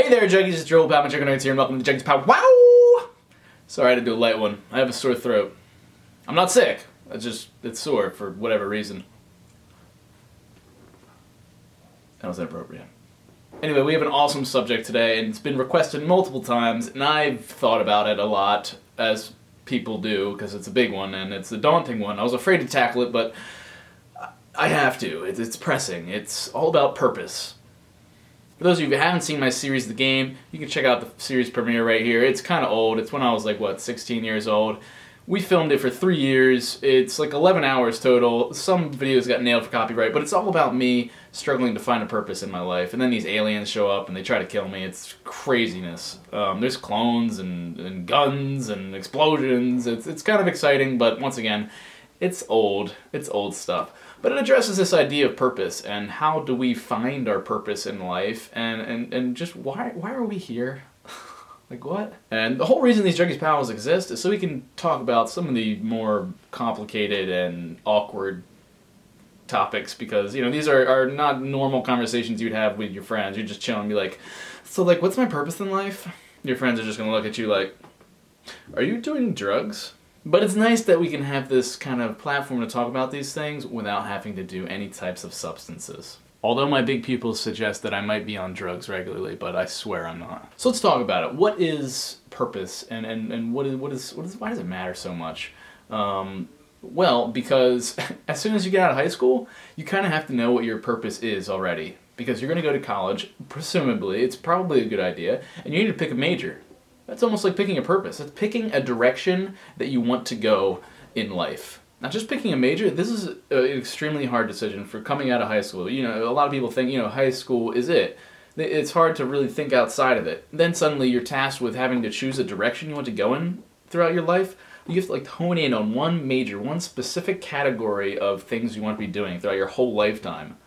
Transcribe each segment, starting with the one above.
Hey there, Juggies, it's Juggies Powwow, Juggies here, and welcome to Juggies Powwow! Sorry, I had to do a light one. I have a sore throat. I'm not sick. It's sore for whatever reason. That was inappropriate. Anyway, we have an awesome subject today, and it's been requested multiple times, and I've thought about it a lot, as people do, because it's a big one, and it's a daunting one. I was afraid to tackle it, but I have to. It's pressing. It's all about purpose. For those of you who haven't seen my series, The Game, you can check out the series premiere right here. It's kind of old. It's when I was like, 16 years old. We filmed it for 3 years. It's like 11 hours total. Some videos got nailed for copyright, but it's all about me struggling to find a purpose in my life. And then these aliens show up and they try to kill me. It's craziness. There's clones and guns and explosions. It's kind of exciting, but once again, it's old. It's old stuff. But it addresses this idea of purpose and how do we find our purpose in life and just why are we here? Like what? And the whole reason these Juggies Powwows exist is so we can talk about some of the more complicated and awkward topics because, you know, these are not normal conversations you'd have with your friends. You're just chilling and be like, so like what's my purpose in life? Your friends are just going to look at you like, are you doing drugs? But it's nice that we can have this kind of platform to talk about these things without having to do any types of substances. Although my big pupils suggest that I might be on drugs regularly, but I swear I'm not. So let's talk about it. What is purpose and why does it matter so much? Well, because as soon as you get out of high school, you kind of have to know what your purpose is already. Because you're going to go to college, presumably, it's probably a good idea, and you need to pick a major. That's almost like picking a purpose. It's picking a direction that you want to go in life. Not just picking a major, this is an extremely hard decision for coming out of high school. You know, a lot of people think, you know, high school is it. It's hard to really think outside of it. Then suddenly you're tasked with having to choose a direction you want to go in throughout your life. You have to like hone in on one major, one specific category of things you want to be doing throughout your whole lifetime.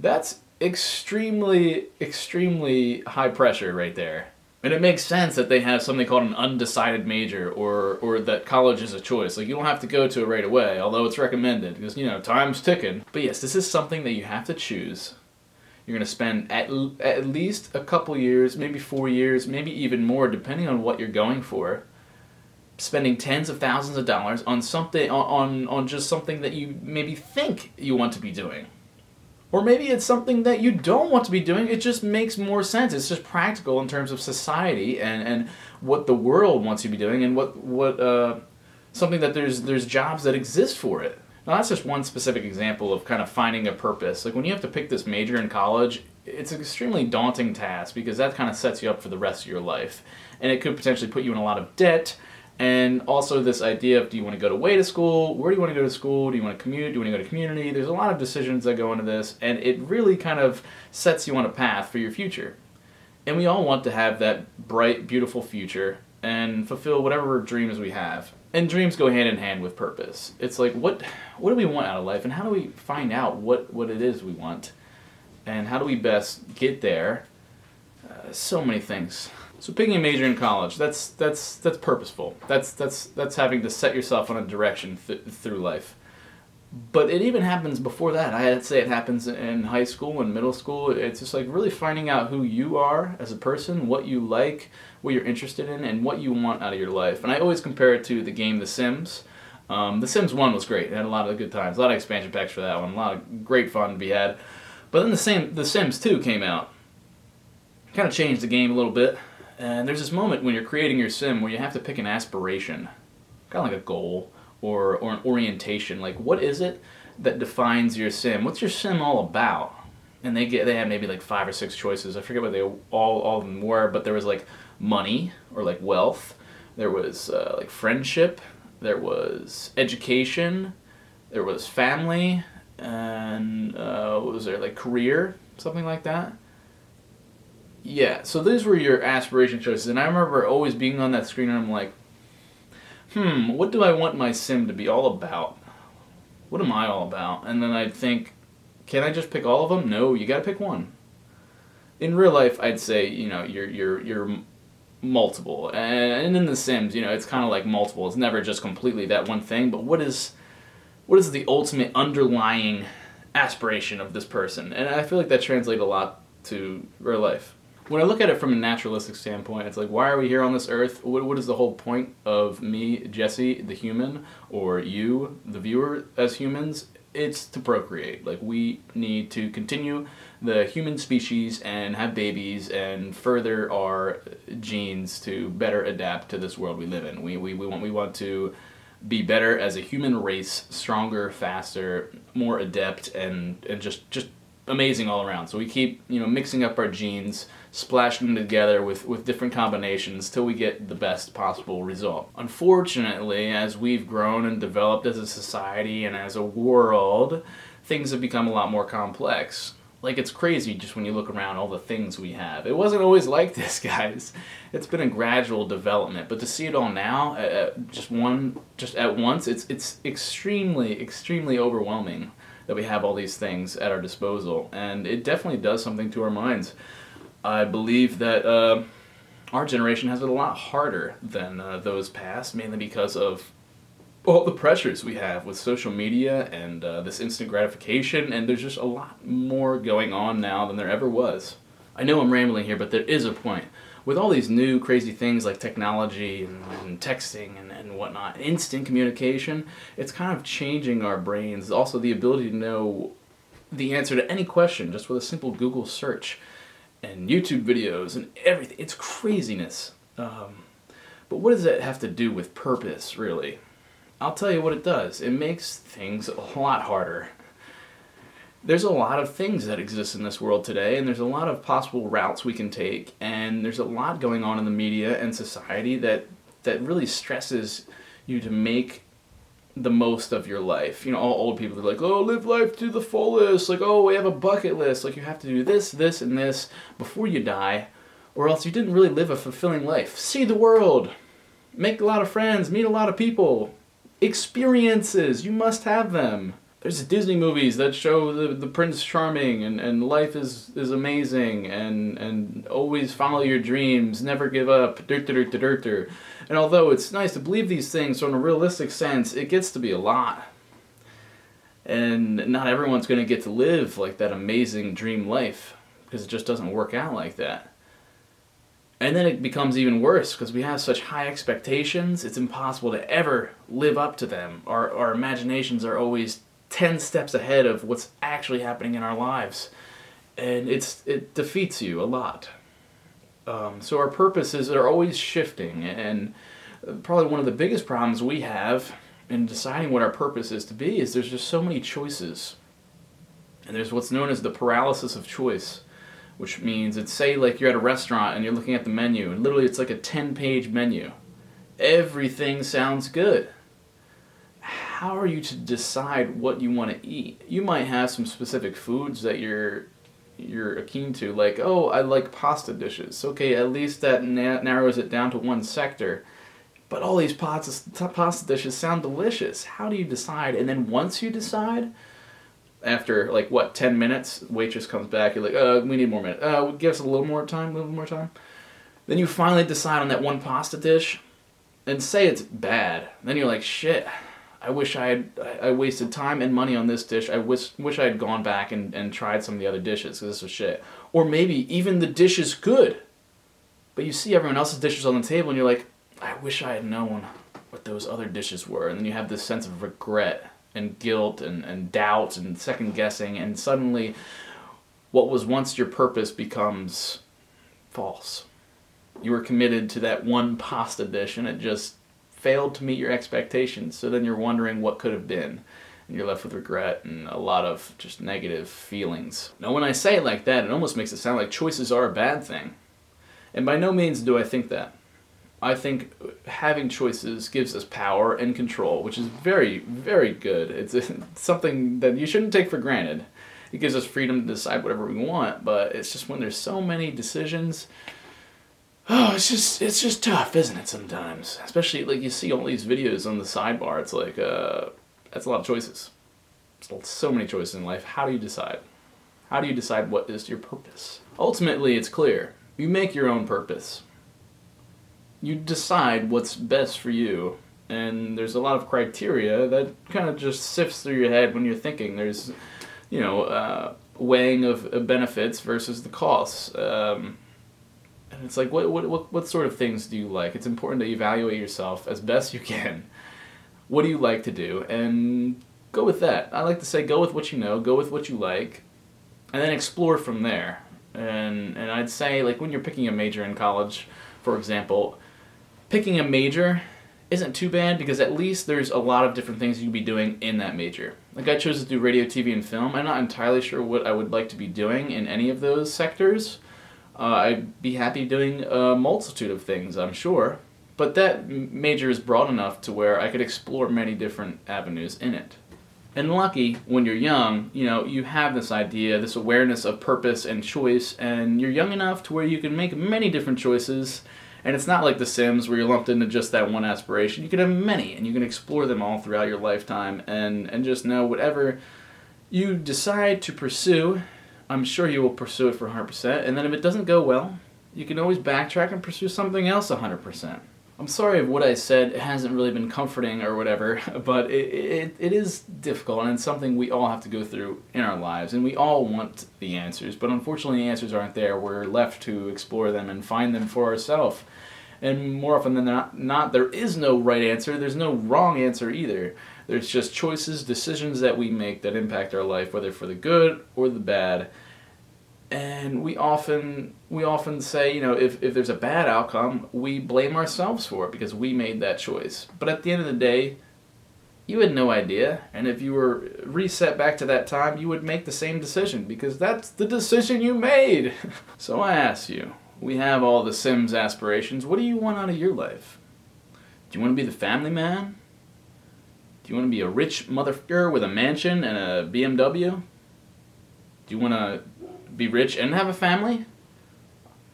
That's extremely, extremely high pressure right there. And it makes sense that they have something called an undecided major or that college is a choice. Like, you don't have to go to it right away, although it's recommended because, you know, time's ticking. But yes, this is something that you have to choose. You're going to spend at least a couple years, maybe 4 years, maybe even more, depending on what you're going for. Spending tens of thousands of dollars on something, on just something that you maybe think you want to be doing. Or maybe it's something that you don't want to be doing, it just makes more sense. It's just practical in terms of society and what the world wants you to be doing and what something that there's jobs that exist for it. Now that's just one specific example of kind of finding a purpose. Like when you have to pick this major in college, it's an extremely daunting task because that kind of sets you up for the rest of your life. And it could potentially put you in a lot of debt. And also this idea of do you want to go away to school? Where do you want to go to school? Do you want to commute? Do you want to go to community? There's a lot of decisions that go into this, and it really kind of sets you on a path for your future. And we all want to have that bright, beautiful future and fulfill whatever dreams we have. And dreams go hand in hand with purpose. It's like, what do we want out of life? And how do we find out what it is we want? And how do we best get there? So many things. So picking a major in college, that's purposeful. That's having to set yourself on a direction through life. But it even happens before that. I'd say it happens in high school and middle school. It's just like really finding out who you are as a person, what you like, what you're interested in, and what you want out of your life. And I always compare it to the game The Sims. The Sims 1 was great. It had a lot of good times. A lot of expansion packs for that one. A lot of great fun to be had. But then The Sims 2 came out. Kind of changed the game a little bit. And there's this moment when you're creating your sim where you have to pick an aspiration, kind of like a goal or an orientation. Like, what is it that defines your sim? What's your sim all about? And they have maybe like 5 or 6 choices. I forget what they all of them were, but there was like money or like wealth. There was like friendship. There was education. There was family, and what was there, like career, something like that. Yeah, so these were your aspiration choices, and I remember always being on that screen and I'm like, what do I want my sim to be all about? What am I all about? And then I'd think, can I just pick all of them? No, you gotta pick one. In real life, I'd say, you know, you're multiple, and in The Sims, you know, it's kind of like multiple. It's never just completely that one thing, but what is the ultimate underlying aspiration of this person? And I feel like that translates a lot to real life. When I look at it from a naturalistic standpoint, it's like, why are we here on this earth? What is the whole point of me, Jesse, the human, or you, the viewer, as humans? It's to procreate. Like, we need to continue the human species and have babies and further our genes to better adapt to this world we live in. We want to be better as a human race, stronger, faster, more adept, and just amazing all around. So we keep, mixing up our genes, splashing them together with different combinations till we get the best possible result. Unfortunately, as we've grown and developed as a society and as a world, things have become a lot more complex. Like, it's crazy just when you look around all the things we have. It wasn't always like this, guys. It's been a gradual development, but to see it all now, just at once, it's extremely, extremely overwhelming that we have all these things at our disposal, and it definitely does something to our minds. I believe that our generation has it a lot harder than those past, mainly because of all the pressures we have with social media and this instant gratification, and there's just a lot more going on now than there ever was. I know I'm rambling here, but there is a point. With all these new crazy things like technology and texting and whatnot, instant communication, it's kind of changing our brains. Also, the ability to know the answer to any question just with a simple Google search and YouTube videos and everything. It's craziness. But what does that have to do with purpose, really? I'll tell you what it does. It makes things a lot harder. There's a lot of things that exist in this world today, and there's a lot of possible routes we can take, and there's a lot going on in the media and society that really stresses you to make the most of your life. All old people are like, oh, live life to the fullest. Like, oh, we have a bucket list. Like, you have to do this, this, and this before you die, or else you didn't really live a fulfilling life. See the world. Make a lot of friends. Meet a lot of people. Experiences. You must have them. There's Disney movies that show the Prince Charming and life is amazing and always follow your dreams, never give up, and although it's nice to believe these things from a realistic sense, it gets to be a lot. And not everyone's going to get to live like that amazing dream life because it just doesn't work out like that. And then it becomes even worse because we have such high expectations, it's impossible to ever live up to them. Our imaginations are always 10 steps ahead of what's actually happening in our lives, and it defeats you a lot. So our purposes are always shifting, and probably one of the biggest problems we have in deciding what our purpose is to be is there's just so many choices, and there's what's known as the paralysis of choice, which means it's, say, like you're at a restaurant and you're looking at the menu, and literally it's like a 10-page menu. Everything sounds good. How are you to decide what you want to eat? You might have some specific foods that you're keen to, like, oh, I like pasta dishes. Okay, at least that narrows it down to one sector. But all these pasta dishes sound delicious. How do you decide? And then once you decide, after 10 minutes, waitress comes back, you're like, we need more minutes. Give us a little more time. Then you finally decide on that one pasta dish, and say it's bad. Then you're like, shit. I wish I wasted time and money on this dish. I wish I had gone back and tried some of the other dishes because this was shit. Or maybe even the dish is good, but you see everyone else's dishes on the table and you're like, I wish I had known what those other dishes were. And then you have this sense of regret and guilt and doubt and second guessing, and suddenly what was once your purpose becomes false. You were committed to that one pasta dish and it just failed to meet your expectations, so then you're wondering what could have been, and you're left with regret and a lot of just negative feelings. Now, when I say it like that, it almost makes it sound like choices are a bad thing, and by no means do I think that. I think having choices gives us power and control, which is very, very good. It's something that you shouldn't take for granted. It gives us freedom to decide whatever we want, but it's just when there's so many decisions, it's just tough, isn't it, sometimes? Especially, you see all these videos on the sidebar, it's like, that's a lot of choices. So many choices in life. How do you decide? How do you decide what is your purpose? Ultimately, it's clear. You make your own purpose. You decide what's best for you, and there's a lot of criteria that kind of just sifts through your head when you're thinking. There's, weighing of benefits versus the costs. And it's like, what sort of things do you like? It's important to evaluate yourself as best you can. What do you like to do? And go with that. I like to say go with what you know, go with what you like, and then explore from there. And I'd say, like, when you're picking a major in college, for example, picking a major isn't too bad because at least there's a lot of different things you can be doing in that major. Like, I chose to do radio, TV, and film. I'm not entirely sure what I would like to be doing in any of those sectors. I'd be happy doing a multitude of things, I'm sure. But that major is broad enough to where I could explore many different avenues in it. And lucky, when you're young, you have this idea, this awareness of purpose and choice, and you're young enough to where you can make many different choices, and it's not like The Sims where you're lumped into just that one aspiration. You can have many, and you can explore them all throughout your lifetime, and just know whatever you decide to pursue, I'm sure you will pursue it for 100%, and then if it doesn't go well, you can always backtrack and pursue something else 100%. I'm sorry if what I said hasn't really been comforting or whatever, but it is difficult, and it's something we all have to go through in our lives, and we all want the answers, but unfortunately the answers aren't there. We're left to explore them and find them for ourselves. And more often than not, there is no right answer, there's no wrong answer either. There's just choices, decisions that we make that impact our life, whether for the good or the bad. And we often say, if there's a bad outcome, we blame ourselves for it because we made that choice. But at the end of the day, you had no idea. And if you were reset back to that time, you would make the same decision because that's the decision you made. So I ask you, we have all the Sims aspirations. What do you want out of your life? Do you want to be the family man? Do you want to be a rich motherfucker with a mansion and a BMW? Do you want to be rich and have a family?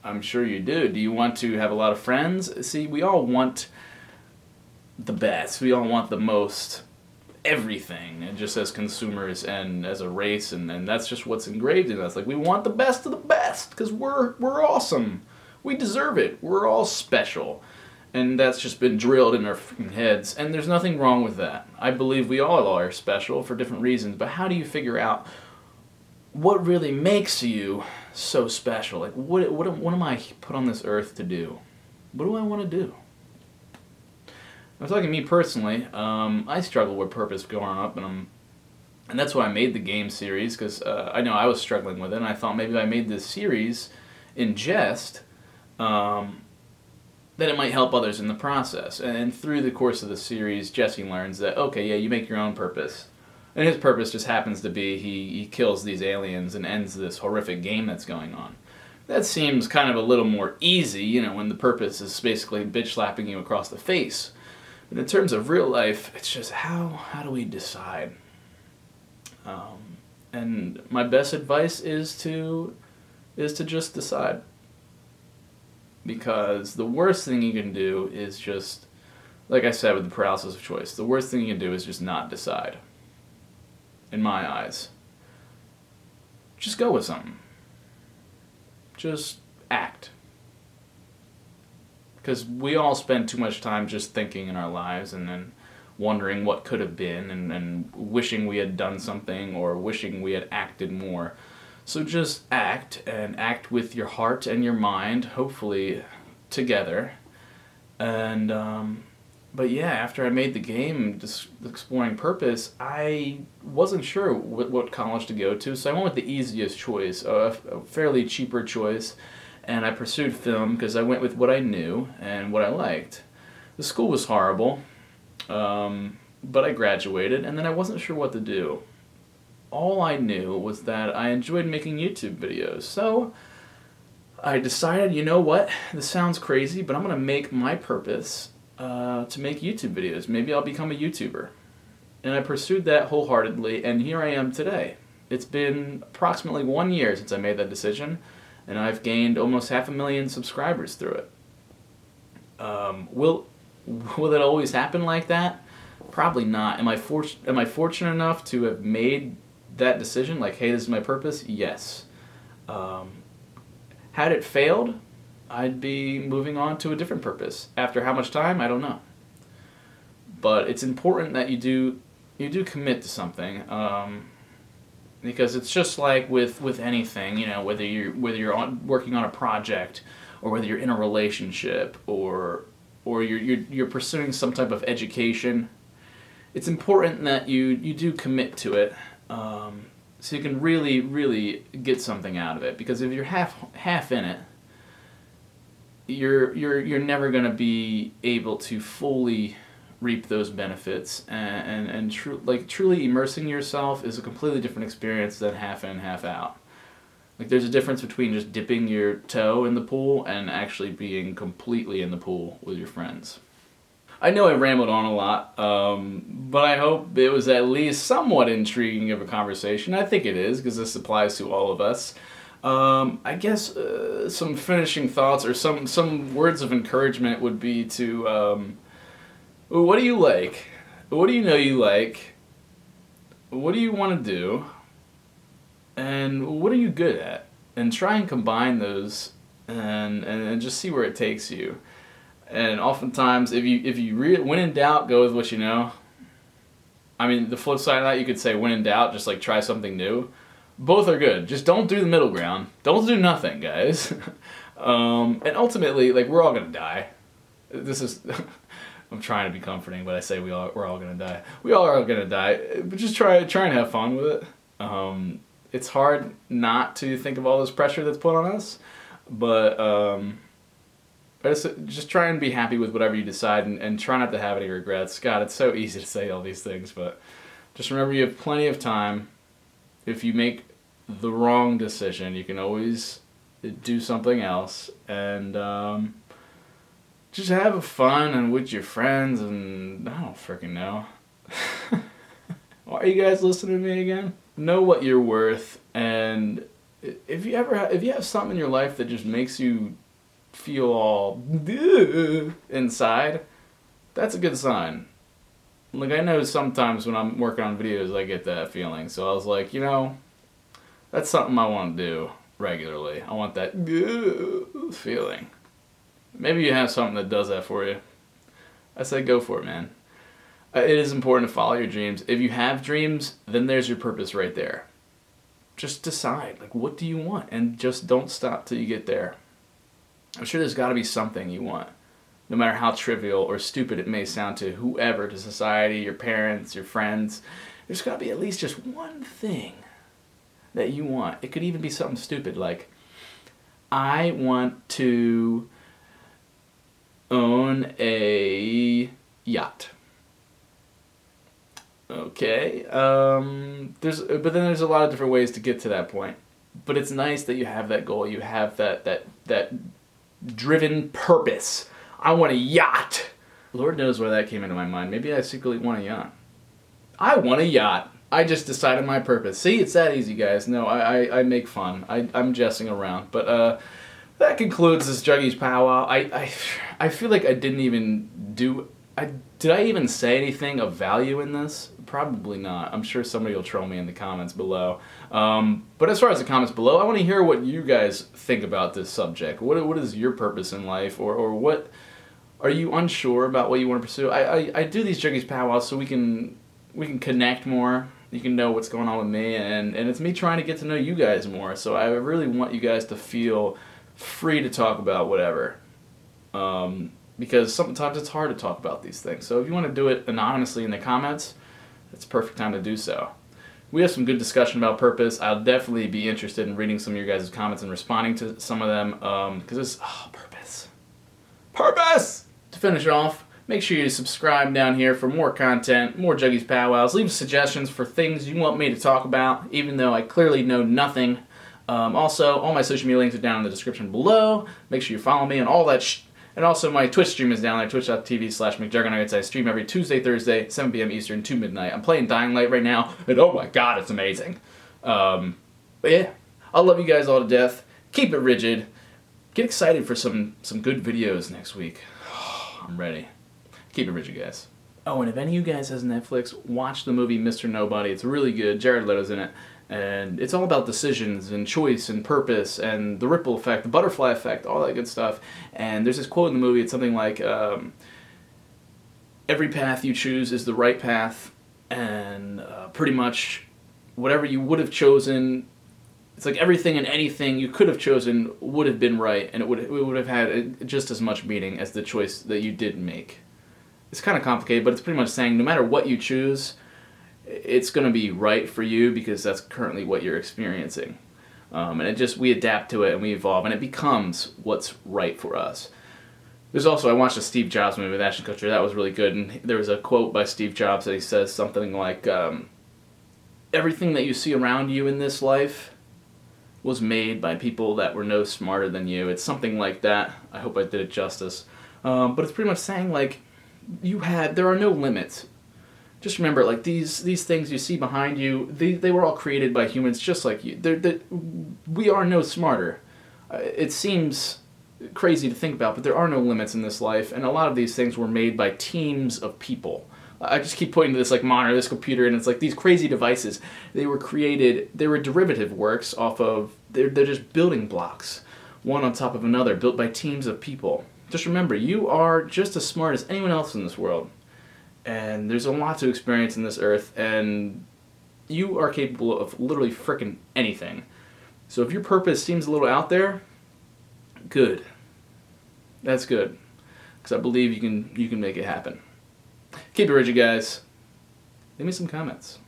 I'm sure you do. Do you want to have a lot of friends? See, we all want the best. We all want the most everything, and just as consumers and as a race, and that's just what's engraved in us. Like, we want the best of the best because we're awesome. We deserve it. We're all special. And that's just been drilled in our freaking heads, and there's nothing wrong with that. I believe we all are special for different reasons, but how do you figure out what really makes you so special? Like, what am I put on this earth to do? What do I want to do? I'm talking to me personally. I struggled with purpose growing up, and that's why I made the game series, because I know I was struggling with it, and I thought maybe I made this series in jest, that it might help others in the process. And through the course of the series, Jesse learns that, okay, yeah, you make your own purpose. And his purpose just happens to be he kills these aliens and ends this horrific game that's going on. That seems kind of a little more easy, when the purpose is basically bitch slapping you across the face. But in terms of real life, it's just how do we decide? And my best advice is to just decide. Because the worst thing you can do is just, like I said with the paralysis of choice, the worst thing you can do is just not decide. In my eyes. Just go with something. Just act. Because we all spend too much time just thinking in our lives and then wondering what could have been and wishing we had done something or wishing we had acted more. So just act, and act with your heart and your mind, hopefully together. And but yeah, after I made the game, just exploring purpose, I wasn't sure what college to go to, so I went with the easiest choice, a fairly cheaper choice, and I pursued film because I went with what I knew and what I liked. The school was horrible, but I graduated, and then I wasn't sure what to do. All I knew was that I enjoyed making YouTube videos, so I decided, you know what, this sounds crazy, but I'm going to make my purpose to make YouTube videos. Maybe I'll become a YouTuber. And I pursued that wholeheartedly, and here I am today. It's been approximately 1 year since I made that decision, and I've gained almost 500,000 subscribers through it. Will it always happen like that? Probably not. Am I fortunate enough to have made that decision? Like, hey, this is my purpose? Yes. Had it failed, I'd be moving on to a different purpose. After how much time? I don't know. But it's important that you do commit to something, because it's just like with anything, whether you're working on a project or whether you're in a relationship, or you're pursuing some type of education, it's important that you do commit to it, so you can really get something out of it. Because if you're half in it, you're never going to be able to fully reap those benefits, and truly immersing yourself is a completely different experience than half in, half out. Like, there's a difference between just dipping your toe in the pool and actually being completely in the pool with your friends. I know I rambled on a lot, but I hope it was at least somewhat intriguing of a conversation. I think it is, because this applies to all of us. I guess some finishing thoughts or some words of encouragement would be to, what do you like? What do you know you like? What do you want to do? And what are you good at? And try and combine those and just see where it takes you. And oftentimes, if you when in doubt, go with what you know. I mean, the flip side of that, you could say when in doubt, just like try something new. Both are good. Just don't do the middle ground. Don't do nothing, guys. And ultimately, like, we're all gonna die. This is I'm trying to be comforting, but I say we're all gonna die. We all are gonna die, but just try and have fun with it. It's hard not to think of all this pressure that's put on us, but just try and be happy with whatever you decide, and try not to have any regrets. God, it's so easy to say all these things, but just remember you have plenty of time. If you make the wrong decision, you can always do something else, and just have fun and with your friends, and I don't freaking know. Why are you guys listening to me again? Know what you're worth, and if you have something in your life that just makes you feel all inside, that's a good sign. Like, I know sometimes when I'm working on videos, I get that feeling. So I was like, that's something I want to do regularly. I want that feeling. Maybe you have something that does that for you. I say go for it, man. It is important to follow your dreams. If you have dreams, then there's your purpose right there. Just decide, like, what do you want? And just don't stop till you get there. I'm sure there's got to be something you want. No matter how trivial or stupid it may sound to whoever, to society, your parents, your friends, there's got to be at least just one thing that you want. It could even be something stupid, like, I want to own a yacht. Okay, but then there's a lot of different ways to get to that point. But it's nice that you have that goal. You have that driven purpose. I want a yacht. Lord knows where that came into my mind. Maybe I secretly want a yacht. I want a yacht. I just decided my purpose. See, it's that easy, guys. No, I make fun. I'm jesting around. But that concludes this Juggies Powwow. I feel like I didn't even do... Did I even say anything of value in this? Probably not. I'm sure somebody will troll me in the comments below. But as far as the comments below, I want to hear what you guys think about this subject. What is your purpose in life? Or what... Are you unsure about what you want to pursue? I do these Juggies Powwows so we can connect more. You can know what's going on with me, and it's me trying to get to know you guys more. So I really want you guys to feel free to talk about whatever. Because sometimes it's hard to talk about these things. So if you want to do it anonymously in the comments, it's a perfect time to do so. We have some good discussion about purpose. I'll definitely be interested in reading some of your guys' comments and responding to some of them, because it's purpose. Purpose! To finish off, make sure you subscribe down here for more content, more Juggies Powwows. Leave suggestions for things you want me to talk about, even though I clearly know nothing. Also, all my social media links are down in the description below. Make sure you follow me and all that And also, my Twitch stream is down there, twitch.tv/McJuggernuggets. I stream every Tuesday, Thursday, 7 p.m. Eastern to midnight. I'm playing Dying Light right now, and oh my god, it's amazing. But yeah, I love you guys all to death. Keep it rigid. Get excited for some good videos next week. I'm ready. Keep it rigid, guys. Oh, and if any of you guys has Netflix, watch the movie Mr. Nobody. It's really good. Jared Leto's in it. And it's all about decisions and choice and purpose and the ripple effect, the butterfly effect, all that good stuff. And there's this quote in the movie, it's something like, every path you choose is the right path, and pretty much whatever you would have chosen It's like everything and anything you could have chosen would have been right, and it would have had just as much meaning as the choice that you didn't make. It's kind of complicated, but it's pretty much saying no matter what you choose, it's going to be right for you because that's currently what you're experiencing. And we adapt to it and we evolve, and it becomes what's right for us. There's also, I watched a Steve Jobs movie with Ashton Kutcher. That was really good, and there was a quote by Steve Jobs that he says something like, everything that you see around you in this life was made by people that were no smarter than you. It's something like that. I hope I did it justice. But it's pretty much saying, like, there are no limits. Just remember, like, these things you see behind you, they were all created by humans just like you. We are no smarter. It seems crazy to think about, but there are no limits in this life, and a lot of these things were made by teams of people. I just keep pointing to this like monitor, this computer, and it's like these crazy devices. They were derivative works off of, they're just building blocks, one on top of another, built by teams of people. Just remember, you are just as smart as anyone else in this world. And there's a lot to experience in this earth, and you are capable of literally frickin' anything. So if your purpose seems a little out there, good. That's good. Because I believe you can make it happen. Keep it rigid, guys. Leave me some comments.